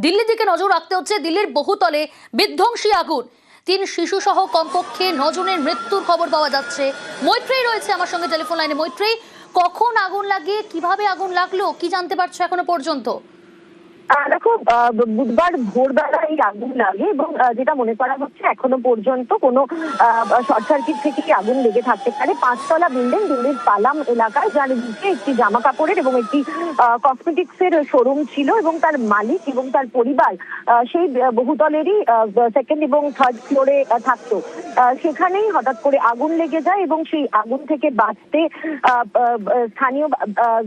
দিল্লির দিকে নজর রাখতে হচ্ছে। দিল্লির বহুতলে বিধ্বংসী আগুন, 3 শিশু সহ কমপক্ষে 9 জনের মৃত্যুর খবর পাওয়া যাচ্ছে। মৈত্রেয়ী রয়েছে আমার সঙ্গে টেলিফোন লাইনে। মৈত্রেয়ী, কখন আগুন লাগে, কিভাবে আগুন লাগলো, কি জানতে পারছো এখনো পর্যন্ত? দেখো, বুধবার ভোরবেলা এই আগুন লাগে এবং যেটা মনে করা হচ্ছে এখনো পর্যন্ত কোনো শর্ট সার্কিট থেকেই আগুন লেগে থাকতে পারে। 5তলা বিল্ডিং দিল্লির পালাম এলাকায়, যার নিচে একটি জামা কাপড়ের এবং একটি কসমেটিক্স এর শোরুম ছিল এবং তার মালিক এবং তার পরিবার সেই বহুতলেরই 2nd এবং 3rd ফ্লোরে থাকতো। সেখানেই হঠাৎ করে আগুন লেগে যায় এবং সেই আগুন থেকে বাঁচতে স্থানীয়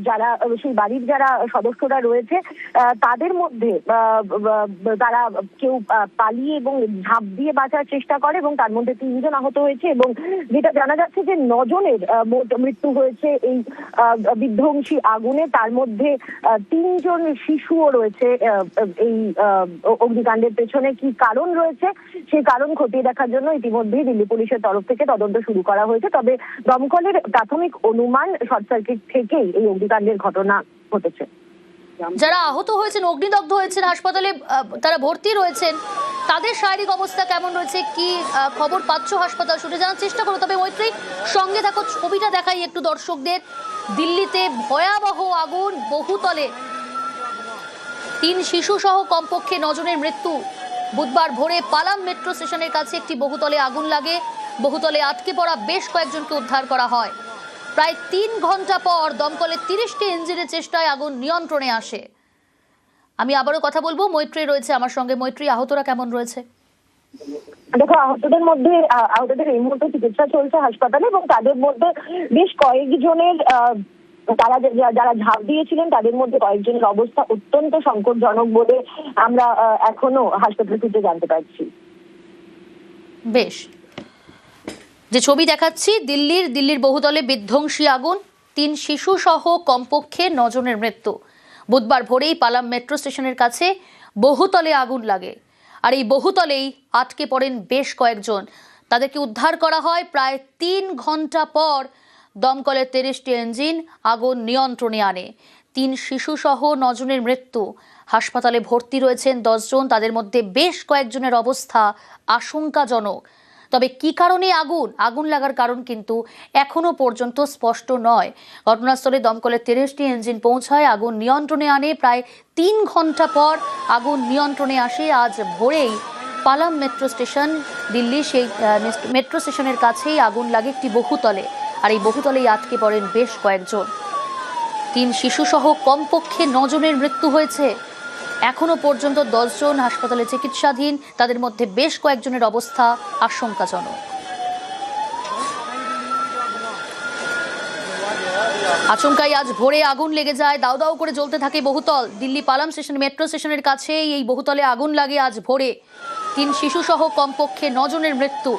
যারা সেই বাড়ির যারা সদস্যরা রয়েছে তাদের মধ্যে তারা কেউ পালিয়ে এবং ঝাঁপ দিয়ে বাঁচার চেষ্টা করে এবং তার মধ্যে 3 জন আহত হয়েছে এবং যেটা জানা যাচ্ছে যে 9 জনের মোট মৃত্যু হয়েছে এই বিধ্বংসী আগুনে। তার মধ্যে 3 জন শিশুও রয়েছে। এই অগ্নিকাণ্ডের পেছনে কি কারণ রয়েছে সেই কারণ খতিয়ে দেখার জন্য ইতিমধ্যেই দিল্লি পুলিশের তরফ থেকে তদন্ত শুরু করা হয়েছে। তবে দমকলের প্রাথমিক অনুমান শর্ট সার্কিট থেকেই এই অগ্নিকাণ্ডের ঘটনা ঘটেছে। যারা আহত হয়েছেন, অগ্নিদগ্ধ হয়েছেন, হাসপাতালে তারা ভর্তি রয়েছেন, তাদের শারীরিক অবস্থা কেমন রয়েছে, কি খবর পাচ্ছ হাসপাতাল সূত্রে জানার চেষ্টা করো। তবে মৈত্রী, সঙ্গে থাকো, ছবিটা দেখাই একটু দর্শকদের। দিল্লিতে ভয়াবহ আগুন, বহুতলে 3 শিশু সহ কমপক্ষে 9 জনের মৃত্যু। বুধবার ভোরে পালাম মেট্রো স্টেশনের কাছে একটি বহুতলে আগুন লাগে। বহুতলে আটকে পড়া বেশ কয়েকজনকে উদ্ধার করা হয়। প্রায় 3 ঘন্টা পর দমকলের 30টি ইঞ্জিনের চেষ্টায় আগুন নিয়ন্ত্রণে আসে। আমি আবারও কথা বলবো। মৈত্রী রয়েছে আমার সঙ্গে। মৈত্রী, আহতরা কেমন রয়েছে? দেখো, আহতদের এই মুহূর্তে চিকিৎসা চলছে হাসপাতালে এবং তাদের মধ্যে বেশ কয়েকজনের তারা যারা ঝাঁপ দিয়েছিলেন তাদের মধ্যে কয়েকজনের অবস্থা অত্যন্ত সংকটজনক বলে আমরা এখনো হাসপাতাল থেকে জানতে পারছি। বেশ, যে ছবি দেখাচ্ছি দিল্লির বহুতলে বিধ্বংসী আগুন, 3 শিশু সহ কমপক্ষে 9 জনের মৃত্যু। বুধবার ভোরেই পালাম মেট্রো স্টেশনের কাছে বহুতলে আগুন লাগে, আর এই বহুতলেই আটকে পড়েন বেশ কয়েকজন। তাদেরকে উদ্ধার করা হয়। প্রায় 3 ঘন্টা পর দমকলের 30টি ইঞ্জিন আগুন নিয়ন্ত্রণে আনে। 3 শিশু সহ 9 জনের মৃত্যু। হাসপাতালে ভর্তি রয়েছেন 10 জন, তাদের মধ্যে বেশ কয়েকজনের অবস্থা আশঙ্কাজনক। তবে কি কারণে আগুন লাগার কারণ কিন্তু এখনো পর্যন্ত স্পষ্ট নয়। ঘটনাস্থলে দমকলের 30টি ইঞ্জিন পৌঁছায়, আগুন নিয়ন্ত্রণে আনে। প্রায় 3 ঘন্টা পর আগুন নিয়ন্ত্রণে আসে। আজ ভোরেই পালাম মেট্রো স্টেশন, দিল্লি সেই মেট্রো স্টেশনের কাছেই আগুন লাগে একটি বহুতলে, আর এই বহুতলেই আটকে পড়েন বেশ কয়েকজন। 3 শিশু সহ কমপক্ষে 9 জনের মৃত্যু হয়েছে। এখনো পর্যন্ত 10 জন হাসপাতালে চিকিৎসাধীন, তাদের মধ্যে বেশ কয়েকজনের অবস্থা আশঙ্কাজনক। আচমকাই আজ ভোরে আগুন লেগে যায়, দাউ দাউ করে জ্বলতে থাকে বহুতল। দিল্লি পালাম স্টেশন মেট্রো স্টেশনের কাছেই এই বহুতলে আগুন লাগে আজ ভোরে। 3 শিশু সহ কমপক্ষে 9 জনের মৃত্যু।